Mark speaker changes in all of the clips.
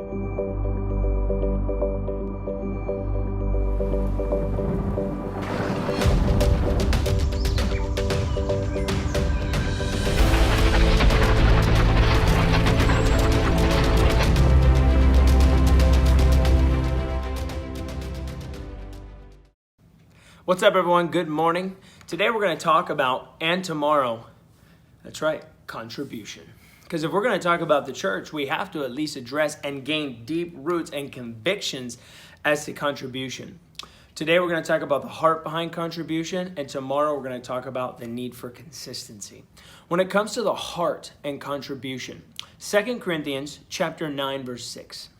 Speaker 1: What's up, everyone? Good morning. Today we're going to talk about, and tomorrow, that's right, contribution. Because if we're going to talk about the church, we have to at least address and gain deep roots and convictions as to contribution. Today we're going to talk about the heart behind contribution, and tomorrow we're going to talk about the need for consistency. When it comes to the heart and contribution, 2 Corinthians chapter 9, verse 6.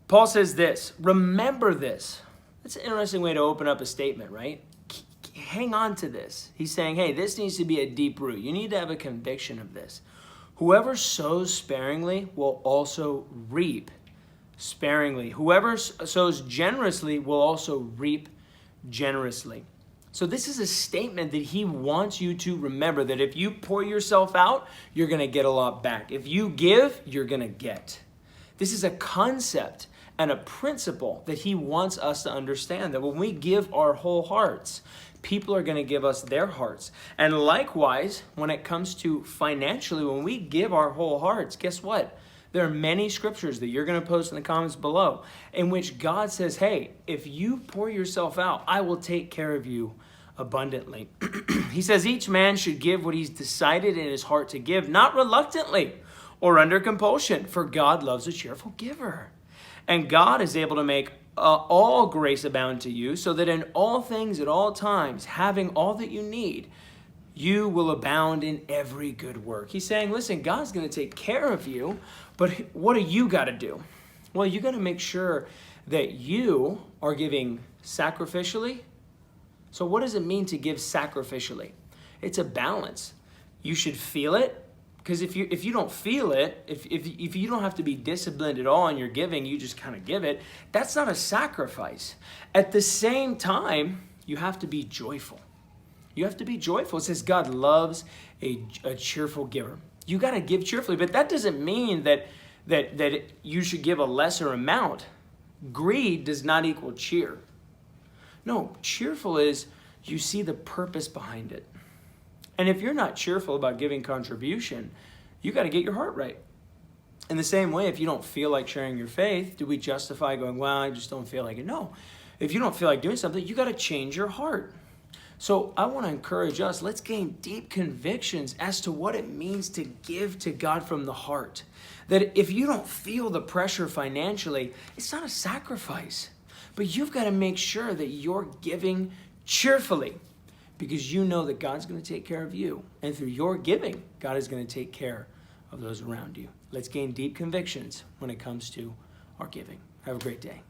Speaker 1: Paul says this, remember this. That's an interesting way to open up a statement, right? Hang on to this. He's saying, hey, this needs to be a deep root. You need to have a conviction of this. Whoever sows sparingly will also reap sparingly. Whoever sows generously will also reap generously. So this is a statement that he wants you to remember, that if you pour yourself out, you're going to get a lot back. If you give, you're going to get. This is a concept and a principle that he wants us to understand, that when we give our whole hearts, people are going to give us their hearts. And likewise, when it comes to financially, when we give our whole hearts, guess what? There are many scriptures that you're going to post in the comments below in which God says, hey, if you pour yourself out, I will take care of you abundantly. He says each man should give what he's decided in his heart to give, not reluctantly or under compulsion, for God loves a cheerful giver. And God is able to make all grace abound to you, so that in all things at all times, having all that you need, you will abound in every good work. He's saying, listen, God's going to take care of you, but what do you got to do? Well, you got to make sure that you are giving sacrificially. So what does it mean to give sacrificially? It's a balance. You should feel it. Because if you don't feel it, if you don't have to be disciplined at all in your giving, you just kind of give it, that's not a sacrifice. At the same time, you have to be joyful. You have to be joyful. It says God loves a cheerful giver. You got to give cheerfully, but that doesn't mean that you should give a lesser amount. Greed does not equal cheer. No, cheerful is you see the purpose behind it. And if you're not cheerful about giving contribution, you got to get your heart right. In the same way, if you don't feel like sharing your faith, do we justify going, well, I just don't feel like it? No. If you don't feel like doing something, you got to change your heart. So I want to encourage us, let's gain deep convictions as to what it means to give to God from the heart. That if you don't feel the pressure financially, it's not a sacrifice. But you've got to make sure that you're giving cheerfully, because you know that God's going to take care of you. And through your giving, God is going to take care of those around you. Let's gain deep convictions when it comes to our giving. Have a great day.